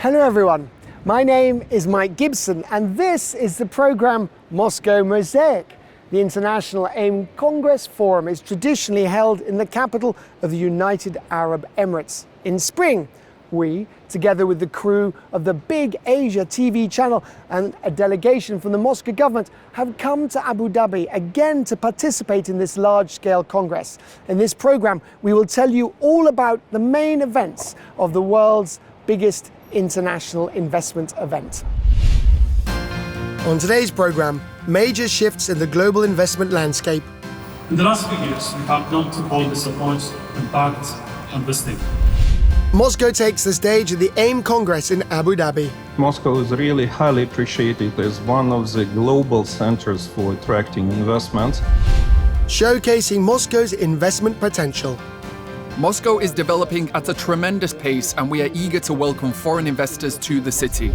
Hello everyone, my name is Mike Gibson and this is the program Moscow Mosaic. The International AIM Congress Forum is traditionally held in the capital of the United Arab Emirates. In spring, we, together with the crew of the Big Asia TV channel and a delegation from the Moscow government, have come to Abu Dhabi again to participate in this large-scale congress. In this program, we will tell you all about the main events of the world's biggest international investment event. On today's program, major shifts in the global investment landscape. In the last few years, we have come to call this approach impact investing. Moscow takes the stage at the AIM Congress in Abu Dhabi. Moscow is really highly appreciated as one of the global centers for attracting investment, showcasing Moscow's investment potential. Moscow is developing at a tremendous pace and we are eager to welcome foreign investors to the city.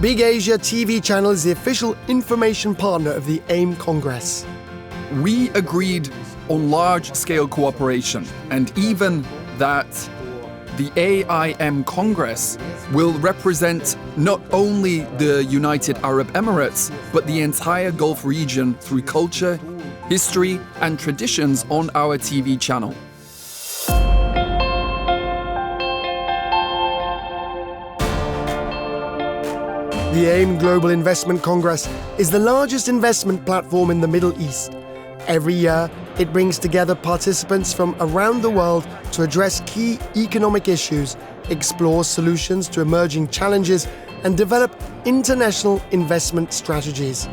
Big Asia TV channel is the official information partner of the AIM Congress. We agreed on large-scale cooperation and even that the AIM Congress will represent not only the United Arab Emirates, but the entire Gulf region through culture, history and traditions on our TV channel. The AIM Global Investment Congress is the largest investment platform in the Middle East. Every year, it brings together participants from around the world to address key economic issues, explore solutions to emerging challenges, and develop international investment strategies.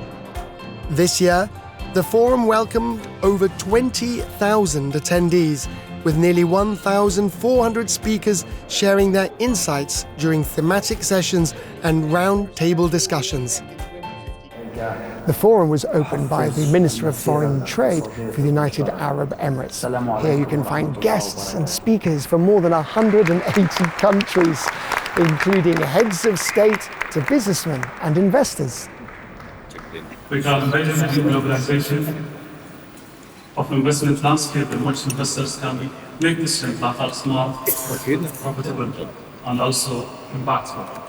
This year, the forum welcomed over 20,000 attendees, with nearly 1,400 speakers sharing their insights during thematic sessions and round-table discussions. The forum was opened by the Minister of Foreign Trade for the United Arab Emirates. Here you can find guests and speakers from more than 180 countries, including heads of state to businessmen and investors. We are embedded in the globalization of investment landscape in which investors can make decisions that are smart, profitable, and also impactful.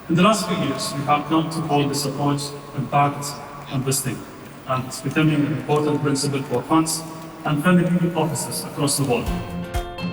In the last few years, we have come to call this approach impact investing, and it's becoming an important principle for funds and family offices across the world.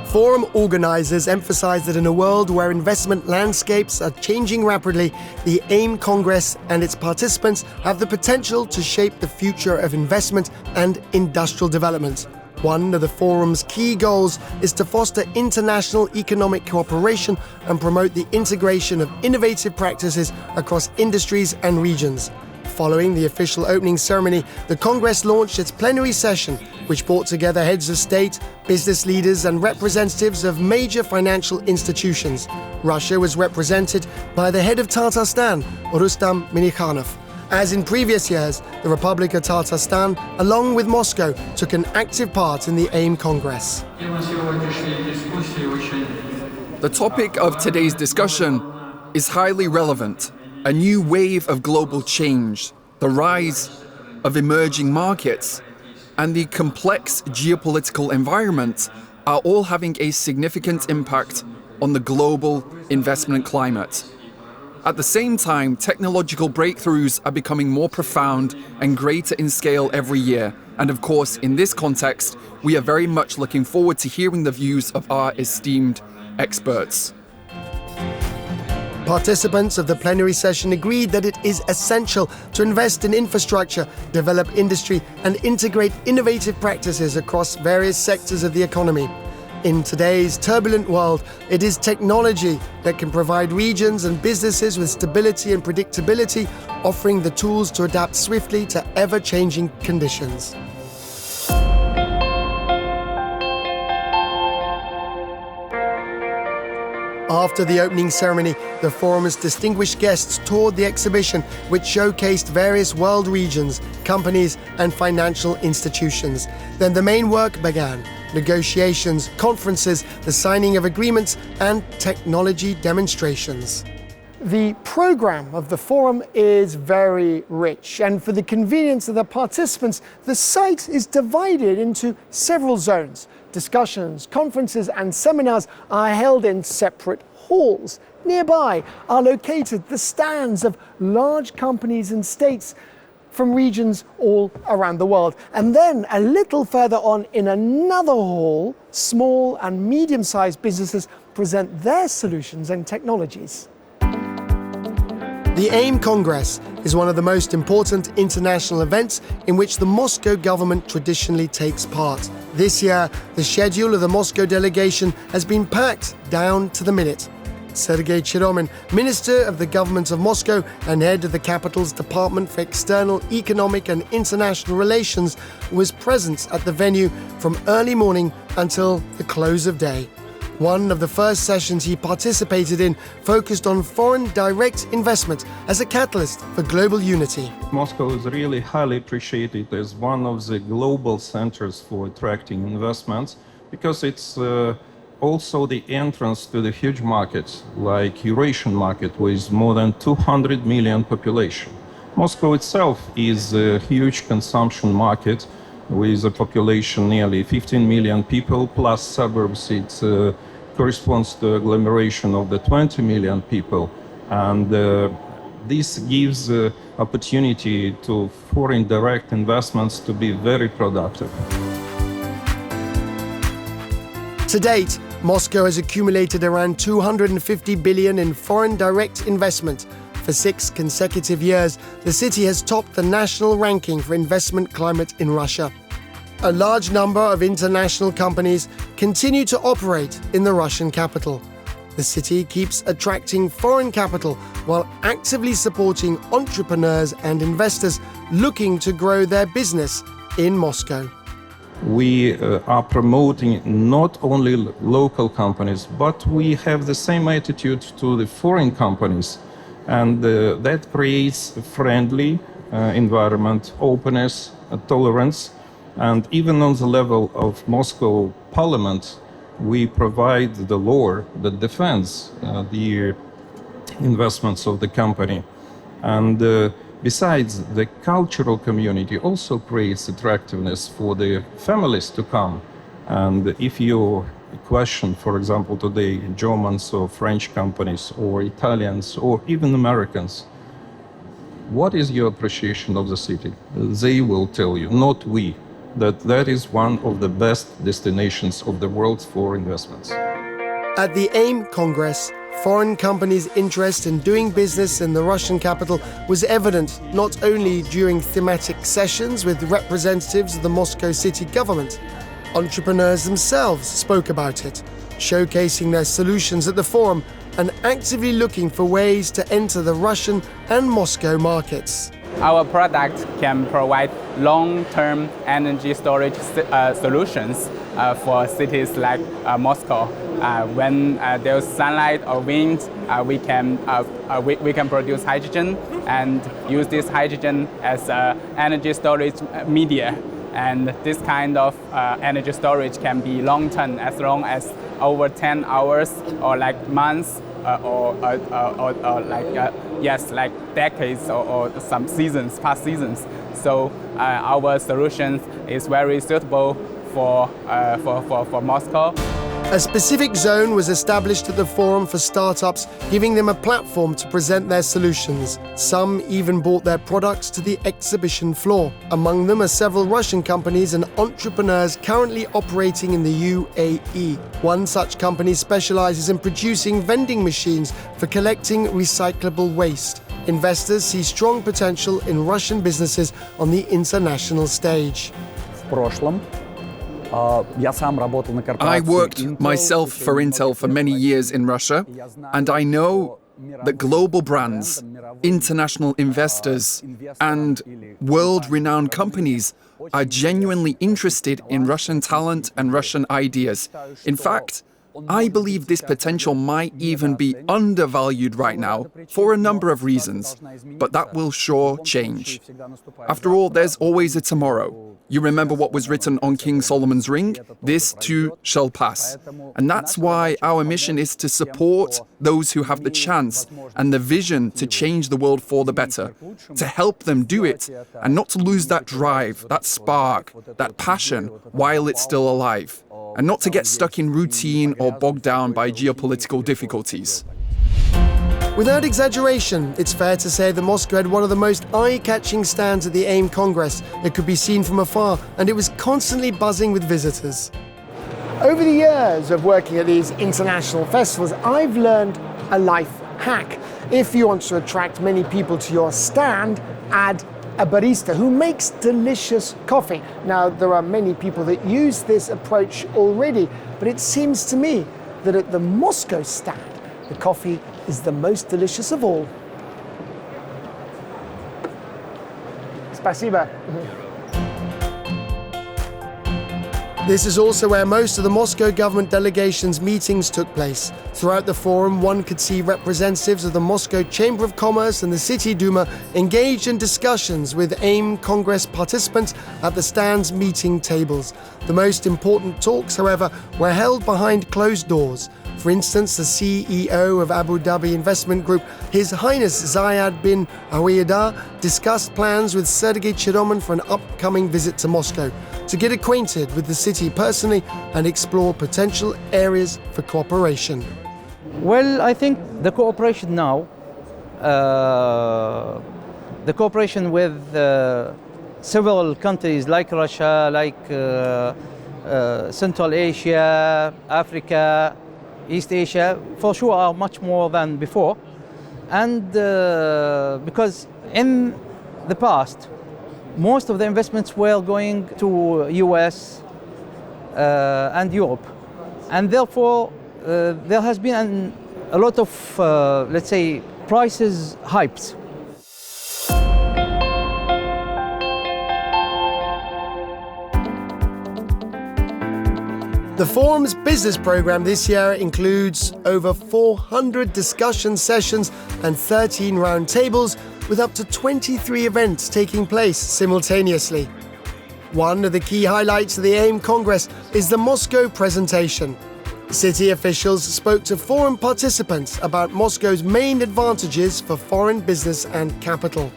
Forum organizers emphasize that in a world where investment landscapes are changing rapidly, the AIM Congress and its participants have the potential to shape the future of investment and industrial development. One of the forum's key goals is to foster international economic cooperation and promote the integration of innovative practices across industries and regions. Following the official opening ceremony, the Congress launched its plenary session, which brought together heads of state, business leaders and representatives of major financial institutions. Russia was represented by the head of Tatarstan, Rustam Minikhanov. As in previous years, the Republic of Tatarstan, along with Moscow, took an active part in the AIM Congress. The topic of today's discussion is highly relevant. A new wave of global change, the rise of emerging markets, and the complex geopolitical environment are all having a significant impact on the global investment climate. At the same time, technological breakthroughs are becoming more profound and greater in scale every year. And of course, in this context, we are very much looking forward to hearing the views of our esteemed experts. Participants of the plenary session agreed that it is essential to invest in infrastructure, develop industry, and integrate innovative practices across various sectors of the economy. In today's turbulent world, it is technology that can provide regions and businesses with stability and predictability, offering the tools to adapt swiftly to ever-changing conditions. After the opening ceremony, the forum's distinguished guests toured the exhibition, which showcased various world regions, companies, and financial institutions. Then the main work began: negotiations, conferences, the signing of agreements, and technology demonstrations. The program of the forum is very rich, and for the convenience of the participants, the site is divided into several zones. Discussions, conferences, and seminars are held in separate halls. Nearby are located the stands of large companies and states from regions all around the world. And then a little further on in another hall, small and medium-sized businesses present their solutions and technologies. The AIM Congress is one of the most important international events in which the Moscow government traditionally takes part. This year, the schedule of the Moscow delegation has been packed down to the minute. Sergei Chiromin, Minister of the Government of Moscow and head of the capital's Department for External Economic and International Relations, was present at the venue from early morning until the close of day. One of the first sessions he participated in focused on foreign direct investment as a catalyst for global unity. Moscow is really highly appreciated as one of the global centers for attracting investments because it's also the entrance to the huge markets like Eurasian market with more than 200 million population. Moscow itself is a huge consumption market with a population nearly 15 million people plus suburbs. It corresponds to agglomeration of the 20 million people, and this gives opportunity to foreign direct investments to be very productive. To date, Moscow has accumulated around 250 billion in foreign direct investment. For 6 consecutive years, the city has topped the national ranking for investment climate in Russia. A large number of international companies continue to operate in the Russian capital. The city keeps attracting foreign capital while actively supporting entrepreneurs and investors looking to grow their business in Moscow. We are promoting not only local companies, but we have the same attitude to the foreign companies. And that creates a friendly environment, openness, tolerance. And even on the level of Moscow Parliament, we provide the law that defends the investments of the company. And besides, the cultural community also creates attractiveness for the families to come. And if you question, for example, today, Germans or French companies or Italians or even Americans, what is your appreciation of the city? They will tell you, not we, that is one of the best destinations of the world for investments. At the AIM Congress, foreign companies' interest in doing business in the Russian capital was evident not only during thematic sessions with representatives of the Moscow city government. Entrepreneurs themselves spoke about it, showcasing their solutions at the forum and actively looking for ways to enter the Russian and Moscow markets. Our product can provide long-term energy storage solutions for cities like Moscow. When there's sunlight or wind, we can produce hydrogen and use this hydrogen as energy storage media. And this kind of energy storage can be long-term, as long as over 10 hours or like months or like decades or some seasons, past seasons. So our solution is very suitable for Moscow. A specific zone was established at the forum for startups, giving them a platform to present their solutions. Some even brought their products to the exhibition floor. Among them are several Russian companies and entrepreneurs currently operating in the UAE. One such company specializes in producing vending machines for collecting recyclable waste. Investors see strong potential in Russian businesses on the international stage. I worked myself for Intel for many years in Russia, and I know that global brands, international investors, and world-renowned companies are genuinely interested in Russian talent and Russian ideas. In fact, I believe this potential might even be undervalued right now for a number of reasons, but that will sure change. After all, there's always a tomorrow. You remember what was written on King Solomon's ring? This too shall pass. And that's why our mission is to support those who have the chance and the vision to change the world for the better, to help them do it and not to lose that drive, that spark, that passion while it's still alive, and not to get stuck in routine or bogged down by geopolitical difficulties. Without exaggeration, it's fair to say that Moscow had one of the most eye-catching stands at the AIM Congress. It could be seen from afar, and it was constantly buzzing with visitors. Over the years of working at these international festivals, I've learned a life hack. If you want to attract many people to your stand, add a barista who makes delicious coffee. Now, there are many people that use this approach already, but it seems to me that at the Moscow stand, the coffee is the most delicious of all. Spasiba. This is also where most of the Moscow government delegations' meetings took place. Throughout the forum, one could see representatives of the Moscow Chamber of Commerce and the City Duma engaged in discussions with AIM Congress participants at the stand's meeting tables. The most important talks, however, were held behind closed doors. For instance, the CEO of Abu Dhabi Investment Group, His Highness Zayed bin Awiyadeh, discussed plans with Sergei Chiroman for an upcoming visit to Moscow to get acquainted with the city personally and explore potential areas for cooperation. Well, I think the cooperation now, the cooperation with several countries like Russia, like Central Asia, Africa, East Asia, for sure are much more than before. And because in the past, most of the investments were going to US and Europe. And therefore, there has been a lot of, let's say, prices hypes. The forum's business program this year includes over 400 discussion sessions and 13 round tables, with up to 23 events taking place simultaneously. One of the key highlights of the AIM Congress is the Moscow presentation. City officials spoke to forum participants about Moscow's main advantages for foreign business and capital.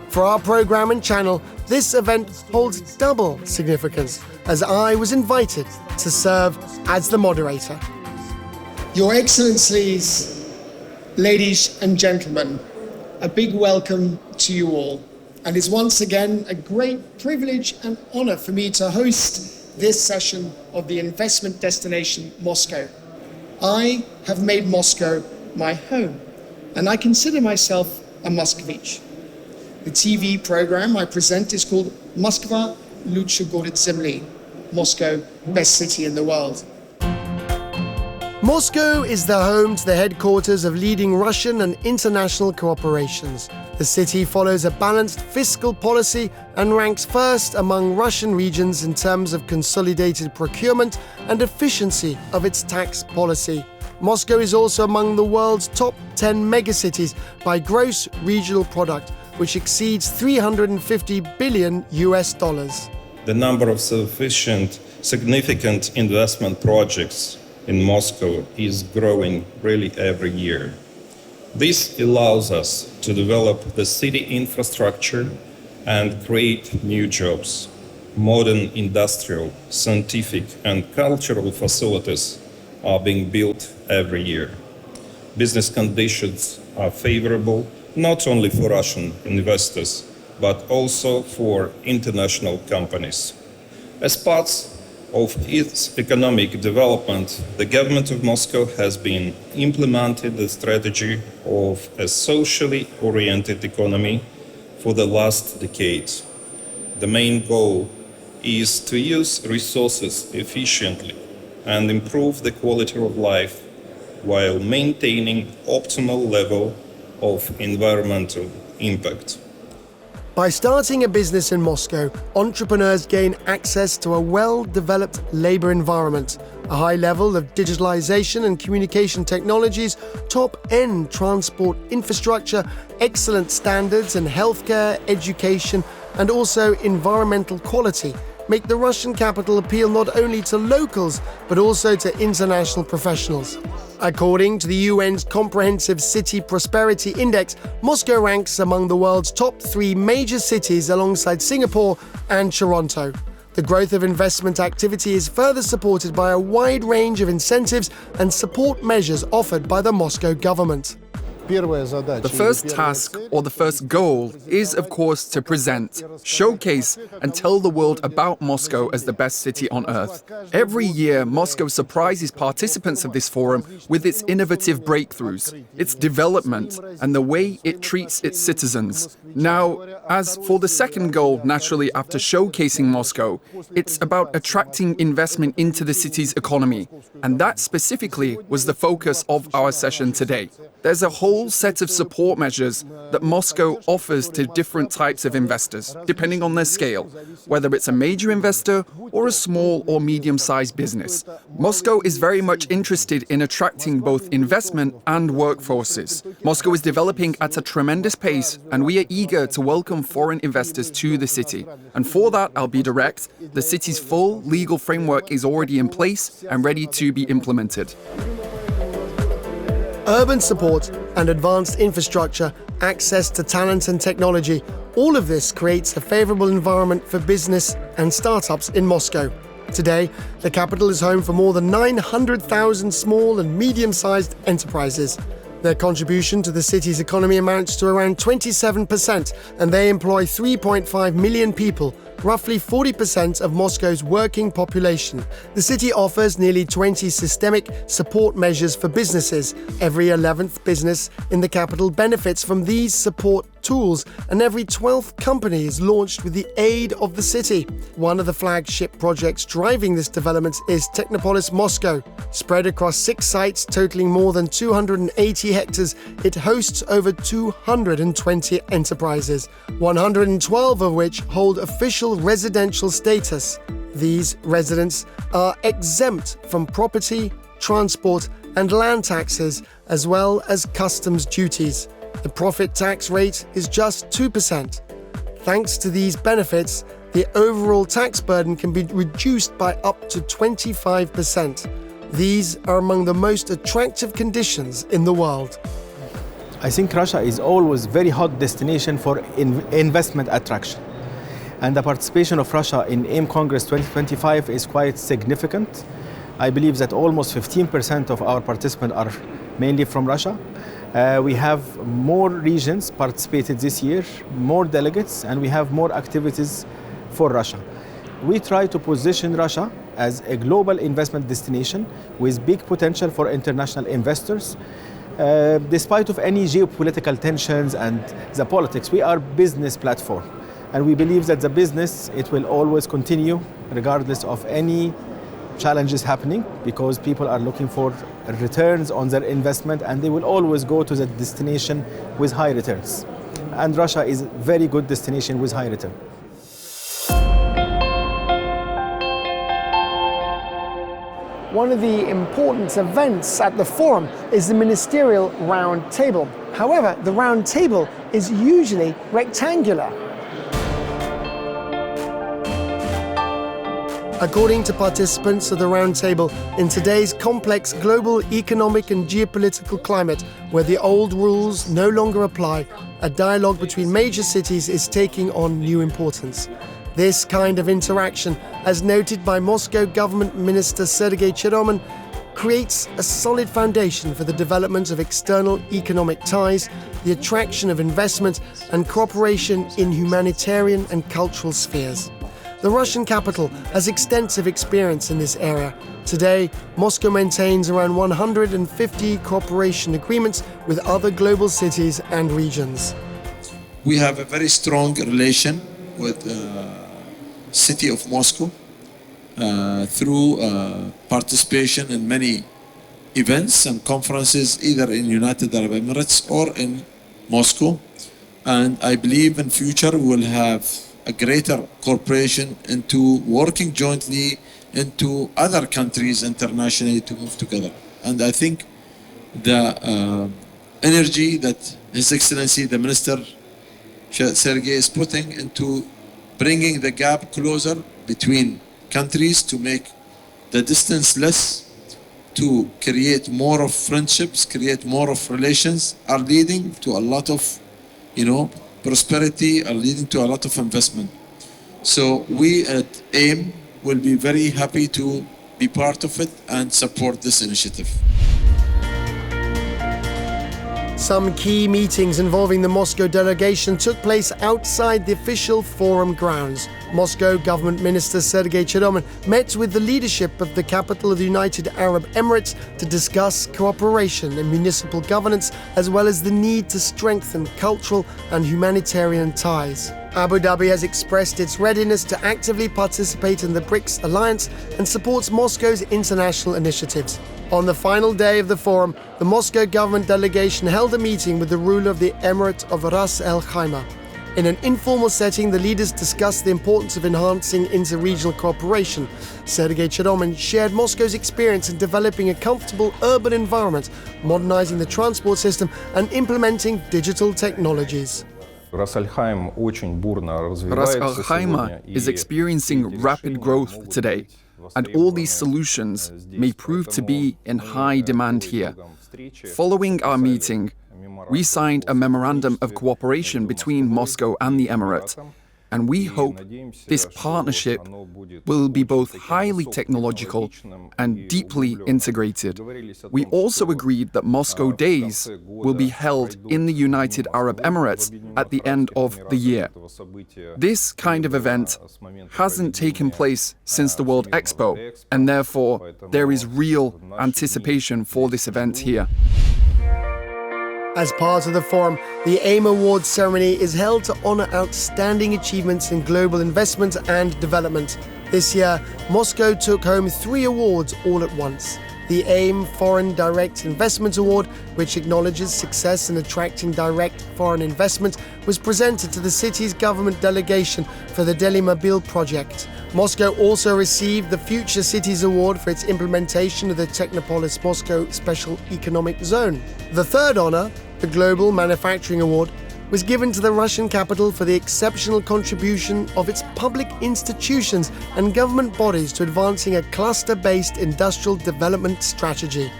For our program and channel, this event holds double significance, as I was invited to serve as the moderator. Your Excellencies, ladies and gentlemen, a big welcome to you all. And it's once again a great privilege and honor for me to host this session of the investment destination Moscow. I have made Moscow my home, and I consider myself a Moscovite. The TV program I present is called Moskva Lutshий город земли, Moscow, best city in the world. Moscow is the home to the headquarters of leading Russian and international corporations. The city follows a balanced fiscal policy and ranks first among Russian regions in terms of consolidated procurement and efficiency of its tax policy. Moscow is also among the world's top 10 megacities by gross regional product, which exceeds $350 billion. The number of significant investment projects in Moscow is growing really every year. This allows us to develop the city infrastructure and create new jobs. Modern industrial, scientific, and cultural facilities are being built every year. Business conditions are favorable not only for Russian investors, but also for international companies. As part of its economic development, the government of Moscow has been implementing the strategy of a socially oriented economy for the last decade. The main goal is to use resources efficiently and improve the quality of life while maintaining optimal level of environmental impact. By starting a business in Moscow, entrepreneurs gain access to a well-developed labor environment, A high level of digitalization and communication technologies, top-end transport infrastructure, excellent standards in healthcare, education, and also environmental quality make the Russian capital appeal not only to locals, but also to international professionals. According to the UN's Comprehensive City Prosperity Index, Moscow ranks among the world's top 3 major cities alongside Singapore and Toronto. The growth of investment activity is further supported by a wide range of incentives and support measures offered by the Moscow government. The first task or the first goal is, of course, to present, showcase, and tell the world about Moscow as the best city on earth. Every year, Moscow surprises participants of this forum with its innovative breakthroughs, its development, and the way it treats its citizens. Now, as for the second goal, naturally, after showcasing Moscow, it's about attracting investment into the city's economy. And that specifically was the focus of our session today. There's a whole set of support measures that Moscow offers to different types of investors, depending on their scale, whether it's a major investor or a small or medium-sized business. Moscow is very much interested in attracting both investment and workforces. Moscow is developing at a tremendous pace, and we are eager to welcome foreign investors to the city. And for that, I'll be direct, the city's full legal framework is already in place and ready to be implemented. Urban support and advanced infrastructure, access to talent and technology, all of this creates a favorable environment for business and startups in Moscow. Today, the capital is home for more than 900,000 small and medium-sized enterprises. Their contribution to the city's economy amounts to around 27%, and they employ 3.5 million people, roughly 40% of Moscow's working population. The city offers nearly 20 systemic support measures for businesses. Every 11th business in the capital benefits from these support tools, and every 12th company is launched with the aid of the city. One of the flagship projects driving this development is Technopolis Moscow. Spread across 6 sites totaling more than 280 hectares, it hosts over 220 enterprises, 112 of which hold official residential status. These residents are exempt from property, transport, and land taxes, as well as customs duties. The profit tax rate is just 2%. Thanks to these benefits, the overall tax burden can be reduced by up to 25%. These are among the most attractive conditions in the world. I think Russia is always a very hot destination for investment attraction. And the participation of Russia in AIM Congress 2025 is quite significant. I believe that almost 15% of our participants are mainly from Russia. We have more regions participated this year, more delegates, and we have more activities for Russia. We try to position Russia as a global investment destination with big potential for international investors. Despite of any geopolitical tensions and the politics, we are a business platform. And we believe that the business, it will always continue regardless of any challenges happening, because people are looking for returns on their investment, and they will always go to the destination with high returns. And Russia is a very good destination with high return. One of the important events at the forum is the ministerial round table. However, the round table is usually rectangular. According to participants of the roundtable, in today's complex global economic and geopolitical climate, where the old rules no longer apply, a dialogue between major cities is taking on new importance. This kind of interaction, as noted by Moscow Government Minister Sergei Cheromin, creates a solid foundation for the development of external economic ties, the attraction of investment, and cooperation in humanitarian and cultural spheres. The Russian capital has extensive experience in this area. Today, Moscow maintains around 150 cooperation agreements with other global cities and regions. We have a very strong relation with the city of Moscow through participation in many events and conferences, either in United Arab Emirates or in Moscow. And I believe in future we will have a greater cooperation into working jointly into other countries internationally to move together. And I think the energy that His Excellency the Minister Sergei is putting into bringing the gap closer between countries to make the distance less, to create more of friendships, create more of relations, are leading to a lot of, prosperity, are leading to a lot of investment. So we at AIM will be very happy to be part of it and support this initiative. Some key meetings involving the Moscow delegation took place outside the official forum grounds. Moscow Government Minister Sergei Cheromyn met with the leadership of the capital of the United Arab Emirates to discuss cooperation in municipal governance, as well as the need to strengthen cultural and humanitarian ties. Abu Dhabi has expressed its readiness to actively participate in the BRICS alliance and supports Moscow's international initiatives. On the final day of the forum, the Moscow government delegation held a meeting with the ruler of the Emirate of Ras Al Khaimah. In an informal setting, the leaders discussed the importance of enhancing inter-regional cooperation. Sergei Cheromyn shared Moscow's experience in developing a comfortable urban environment, modernizing the transport system, and implementing digital technologies. Ras Al Khaimah is experiencing rapid growth today, and all these solutions may prove to be in high demand here. Following our meeting, we signed a memorandum of cooperation between Moscow and the Emirate, and we hope this partnership will be both highly technological and deeply integrated. We also agreed that Moscow Days will be held in the United Arab Emirates at the end of the year. This kind of event hasn't taken place since the World Expo, and therefore there is real anticipation for this event here. As part of the forum, the AIM Awards ceremony is held to honor outstanding achievements in global investment and development. This year, Moscow took home 3 awards all at once. The AIM Foreign Direct Investment Award, which acknowledges success in attracting direct foreign investment, was presented to the city's government delegation for the Delhi Mobile project. Moscow also received the Future Cities Award for its implementation of the Technopolis Moscow Special Economic Zone. The third honor, the Global Manufacturing Award, was given to the Russian capital for the exceptional contribution of its public institutions and government bodies to advancing a cluster-based industrial development strategy.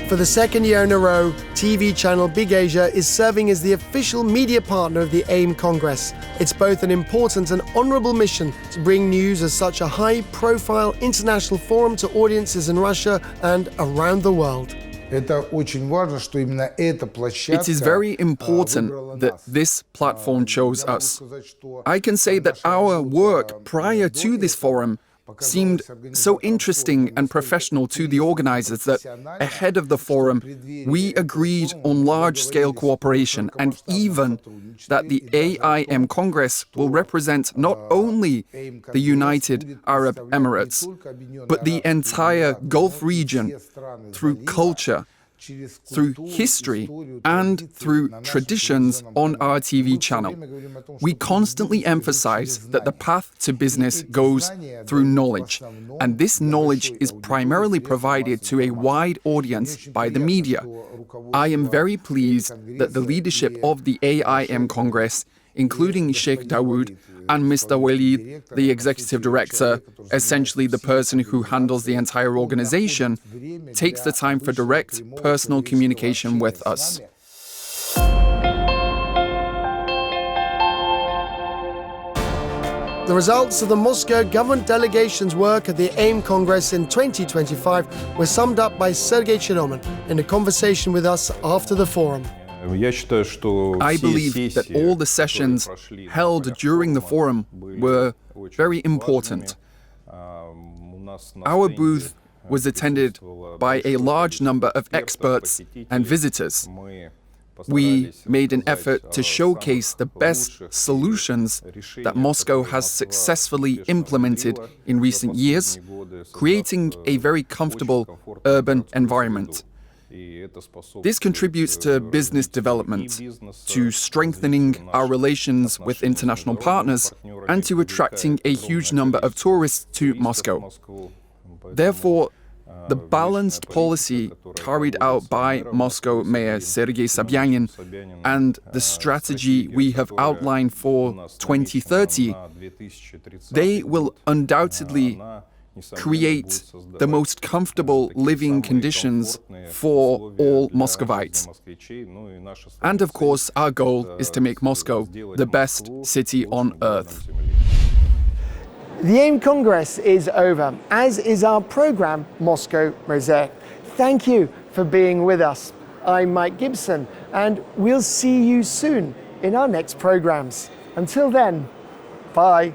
For the second year in a row, TV channel Big Asia is serving as the official media partner of the AIM Congress. It's both an important and honorable mission to bring news of such a high-profile international forum to audiences in Russia and around the world. It is very important that this platform chose us. I can say that our work prior to this forum seemed so interesting and professional to the organizers that ahead of the forum, we agreed on large-scale cooperation, and even that the AIM Congress will represent not only the United Arab Emirates, but the entire Gulf region through culture, through history, and through traditions on our TV channel. We constantly emphasize that the path to business goes through knowledge, and this knowledge is primarily provided to a wide audience by the media. I am very pleased that the leadership of the AIM Congress, including Sheikh Dawood and Mr. Walid, the executive director, essentially the person who handles the entire organization, takes the time for direct personal communication with us. The results of the Moscow government delegation's work at the AIM Congress in 2025 were summed up by Sergei Cheromyn in a conversation with us after the forum. I believe that all the sessions held during the forum were very important. Our booth was attended by a large number of experts and visitors. We made an effort to showcase the best solutions that Moscow has successfully implemented in recent years, creating a very comfortable urban environment. This contributes to business development, to strengthening our relations with international partners, and to attracting a huge number of tourists to Moscow. Therefore, the balanced policy carried out by Moscow Mayor Sergei Sobyanin and the strategy we have outlined for 2030, they will undoubtedly create the most comfortable living conditions for all Muscovites. And of course, our goal is to make Moscow the best city on earth. The AIM Congress is over, as is our program, Moscow Mosaic. Thank you for being with us. I'm Mike Gibson, and we'll see you soon in our next programs. Until then, bye.